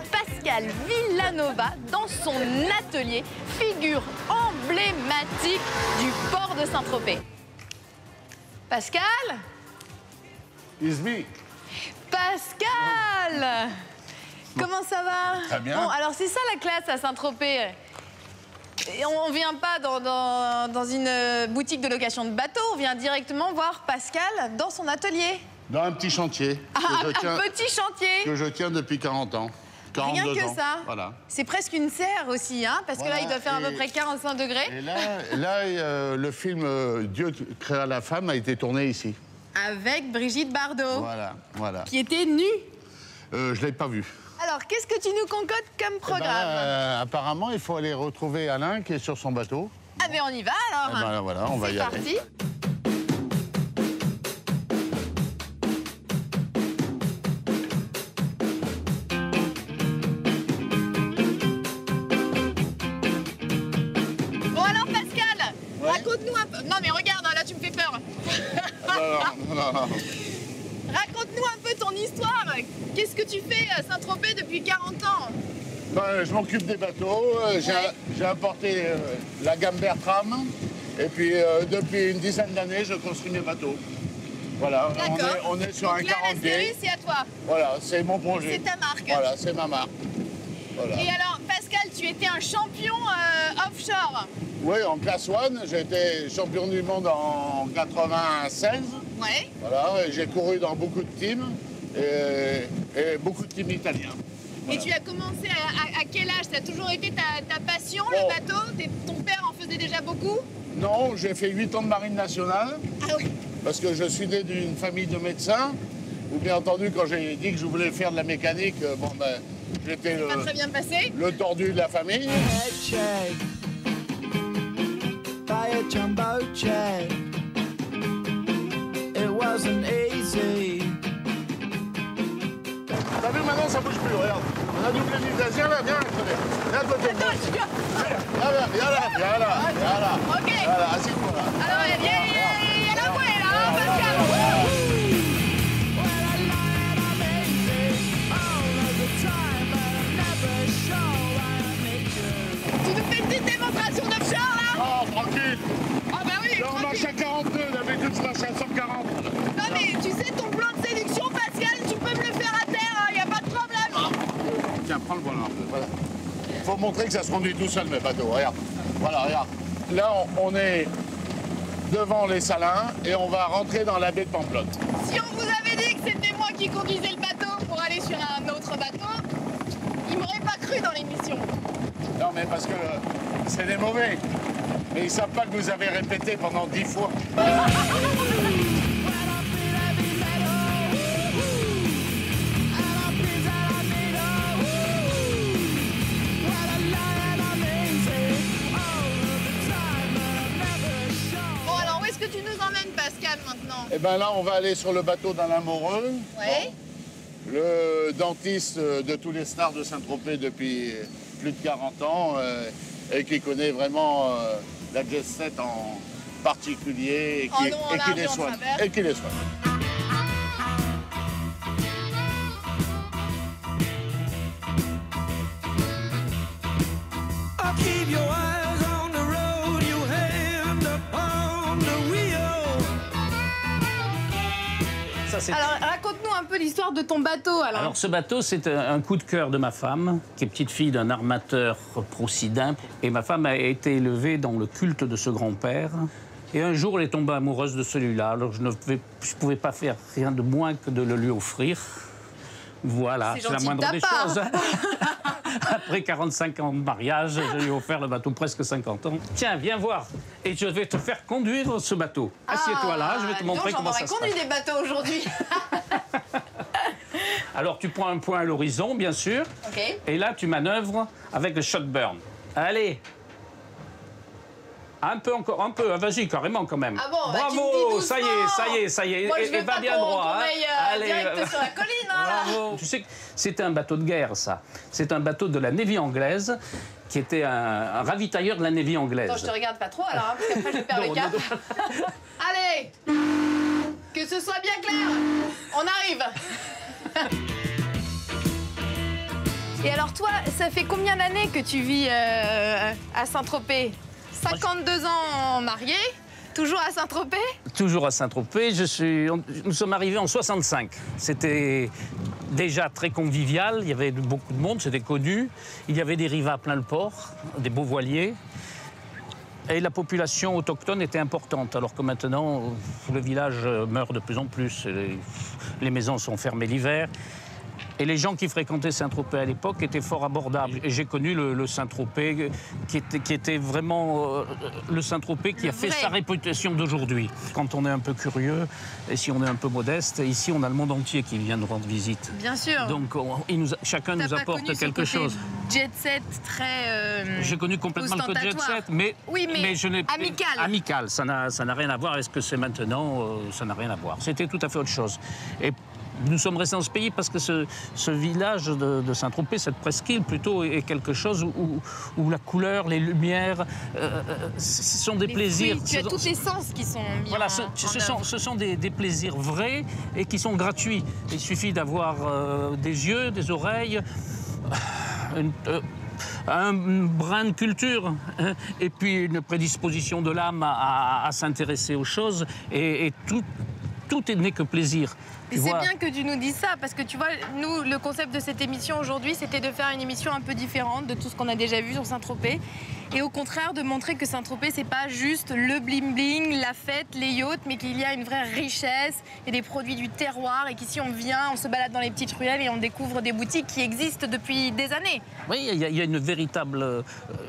Pascal Villanova dans son atelier, figure emblématique du port de Saint-Tropez. Pascal? It's me. Pascal! Comment ça va? Très bien. Bon, alors c'est ça la classe à Saint-Tropez. Et on ne vient pas dans une boutique de location de bateaux, on vient directement voir Pascal dans son atelier. Dans un petit chantier. Un petit chantier. Que je tiens depuis 40 ans. Rien que ans. ça. Voilà. C'est presque une serre aussi, hein, parce voilà, que là, il doit faire à peu près 45 degrés. Et là, le film Dieu créa la femme a été tourné ici. Avec Brigitte Bardot. Voilà. Qui était nue. Je ne l'ai pas vue. Alors, qu'est-ce que tu nous concoctes comme programme? Apparemment, il faut aller retrouver Alain qui est sur son bateau. Ah, mais on y va alors. Voilà, on va y aller. C'est parti. Raconte-nous un peu... Non, mais regarde, là, tu me fais peur. Non. Raconte-nous un peu ton histoire. Qu'est-ce que tu fais à Saint-Tropez depuis 40 ans? Je m'occupe des bateaux. J'ai importé la gamme Bertram. Et puis, depuis une dizaine d'années, je construis mes bateaux. Voilà, on est sur un 40 pieds. C'est à toi. Voilà, c'est mon projet. C'est ta marque. Voilà, c'est ma marque. Voilà. Et alors, Pascal, tu étais un champion offshore. Oui, en classe 1, j'ai été champion du monde en 96. Ouais. Voilà, j'ai couru dans beaucoup de teams et beaucoup de teams italiens. Voilà. Et tu as commencé à quel âge? Ça a toujours été ta passion, le bateau? Ton père en faisait déjà beaucoup? Non, j'ai fait 8 ans de marine nationale. Ah oui. Parce que je suis né d'une famille de médecins. Ou bien entendu, quand j'ai dit que je voulais faire de la mécanique, j'étais le tordu de la famille. T'as vu, maintenant ça bouge plus, regarde. On a doublé le vitesse, viens là, viens côté de moi. Viens là. Ok. Voilà, assis-toi là. Alors, il y a la bouée là, hein, Pascal. Tu nous fais une petite démonstration d'offshore là? Oh, tranquille. Ah bah oui, là, on marche à 42, d'habitude je marche à 140. Non mais tu sais, ton plan de séduction, Pascal, tu peux me le faire à terre, il n'y a pas de problème. Tiens, prends le volant un peu, voilà. Faut montrer que ça se conduit tout seul, mes bateaux, regarde. Voilà, regarde. Là, on est devant les Salins et on va rentrer dans la baie de Pampelonne. Si on vous avait dit que c'était moi qui conduisais le bateau pour aller sur un autre bateau, ils m'auraient pas cru dans l'émission. Non, mais parce que c'est des mauvais. Mais ils savent pas que vous avez répété pendant 10 fois. Bon, alors où est-ce que tu nous emmènes, Pascal, maintenant? Eh bien là, on va aller sur le bateau d'Alain Moreux. Ouais. Le dentiste de tous les stars de Saint-Tropez depuis plus de 40 ans et qui connaît vraiment la jet set en particulier et qui les soigne. Alors, raconte-nous un peu l'histoire de ton bateau, alors. Alors, ce bateau, c'est un coup de cœur de ma femme, qui est petite fille d'un armateur procidin. Et ma femme a été élevée dans le culte de ce grand-père. Et un jour, elle est tombée amoureuse de celui-là. Alors, je ne pouvais pas faire rien de moins que de le lui offrir. Voilà, c'est la moindre des choses. Après 45 ans de mariage, je lui ai offert le bateau presque 50 ans. Tiens, viens voir. Et je vais te faire conduire ce bateau. Assieds-toi là, je vais te montrer comment ça se passe. J'en aurais conduit des bateaux aujourd'hui. Alors, tu prends un point à l'horizon, bien sûr. Okay. Et là, tu manœuvres avec le shot burn. Allez. Un peu encore, un peu. Vas-y, carrément quand même. Ah bon, bah, tu me dis Bravo, doucement. ça y est. Moi, je veux va pas bien qu'on droit. aille Allez, direct sur la colline. Hein, là. bravo. Tu sais que c'était un bateau de guerre, ça. C'est un bateau de la Navy anglaise qui était un ravitailleur de la Navy anglaise. Attends, je te regarde pas trop alors, hein, parce qu'après je perds le cap. Allez, que ce soit bien clair. On arrive. Et alors toi, ça fait combien d'années que tu vis à Saint-Tropez? 52 ans marié, toujours à Saint-Tropez? Toujours à Saint-Tropez. Nous sommes arrivés en 65. C'était déjà très convivial. Il y avait beaucoup de monde, c'était connu. Il y avait des rivas plein le port, des beaux voiliers. Et la population autochtone était importante, alors que maintenant, le village meurt de plus en plus. Les maisons sont fermées l'hiver. Et les gens qui fréquentaient Saint-Tropez à l'époque étaient fort abordables. Et j'ai connu le Saint-Tropez qui était vraiment le Saint-Tropez qui a fait sa réputation d'aujourd'hui. Quand on est un peu curieux et si on est un peu modeste, ici on a le monde entier qui vient nous rendre visite. Bien sûr. Donc chacun nous apporte quelque chose. Jet set très. J'ai connu complètement le jet set, mais je n'ai amical. Amical, ça n'a rien à voir avec ce que c'est maintenant. Ça n'a rien à voir. C'était tout à fait autre chose. Et nous sommes restés dans ce pays parce que ce village de Saint-Tropez, cette presqu'île plutôt, est quelque chose où la couleur, les lumières, ce sont des plaisirs. Tu as tous les sens qui sont mis voilà, en ce sont des plaisirs vrais et qui sont gratuits. Il suffit d'avoir des yeux, des oreilles, un brin de culture et puis une prédisposition de l'âme à s'intéresser aux choses et tout n'est que plaisir. Et c'est bien que tu nous dises ça, parce que tu vois, nous, le concept de cette émission aujourd'hui, c'était de faire une émission un peu différente de tout ce qu'on a déjà vu sur Saint-Tropez. Et au contraire, de montrer que Saint-Tropez, c'est pas juste le bling-bling, la fête, les yachts, mais qu'il y a une vraie richesse et des produits du terroir. Et qu'ici, on vient, on se balade dans les petites ruelles et on découvre des boutiques qui existent depuis des années. Oui, il y a une véritable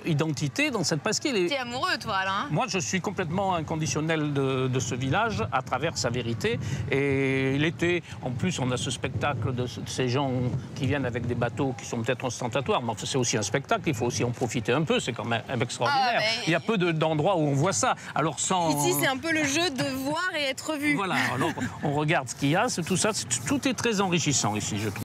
identité dans cette presqu'île. T'es amoureux, toi, Alain? Moi, je suis complètement inconditionnel de ce village à travers sa vérité. Et l'été, en plus, on a ce spectacle de ces gens qui viennent avec des bateaux qui sont peut-être ostentatoires, mais c'est aussi un spectacle, il faut aussi en profiter un peu, c'est quand même extraordinaire. Il y a peu d'endroits où on voit ça. Alors Ici, c'est un peu le jeu de voir et être vu. Voilà, alors on regarde ce qu'il y a, tout ça, tout est très enrichissant ici, je trouve.